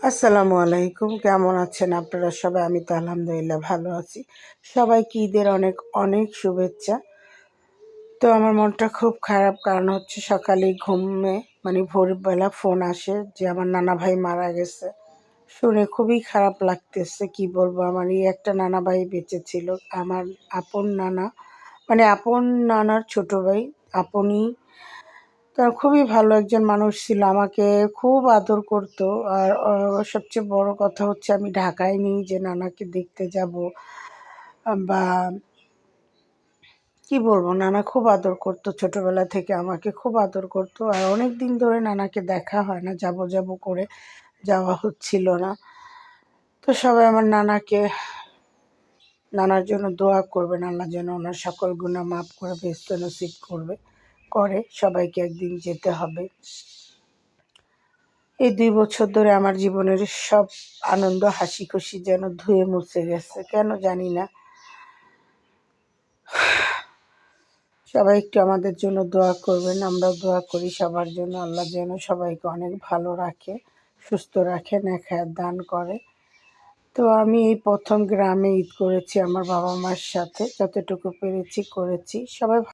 আসসালামু আলাইকুম। কেমন আছেন আপনারা সবাই? আমি তো আলহামদুলিল্লাহ ভালো আছি। সবাইকে ঈদের অনেক অনেক শুভেচ্ছা। তো আমার মনটা খুব খারাপ, কারণ হচ্ছে সকালে ঘুমে ভোরবেলা ফোন আসে যে আমার নানা ভাই মারা গেছে। শুনে খুবই খারাপ লাগতেছে। কি বলবো, আমার এই একটা নানা ভাই বেঁচে ছিল। আমার আপন নানা, আপন নানার ছোট ভাই, আপনই। তো খুবই ভালো একজন মানুষ ছিল, আমাকে খুব আদর করত। আর সবচেয়ে বড় কথা হচ্ছে আমি ঢাকায় নেই যে নানাকে দেখতে যাব, বা কি বলবো, নানা খুব আদর করতো ছোটবেলা থেকে, আমাকে খুব আদর করতো। আর অনেক দিন ধরে নানাকে দেখা হয় না, যাব যাব করে যাওয়া হচ্ছিল না। তো সবাই আমার নানার জন্য দোয়া করবেন, আল্লাহ যেন ওনার সকল গুনাহ মাফ করে বেহেশত নসিব করে। সবাইকে একদিন যেতে হবে। এই ২ বছর ধরে আমার জীবনের সব আনন্দ হাসি খুশি যেন ধুয়ে মুছে গেছে, কেন জানি না। সবাই একটু আমাদের জন্য দোয়া করবেন, আমরাও দোয়া করি সবার জন্য। আল্লাহ যেন সবাইকে অনেক ভালো রাখে, সুস্থ রাখে, নেখায়াত দান করে। তো আমি এই প্রথম গ্রামে ঈদ করেছি আমার বাবা মার সাথে, যতটুকু পেরেছি করেছি। সবাই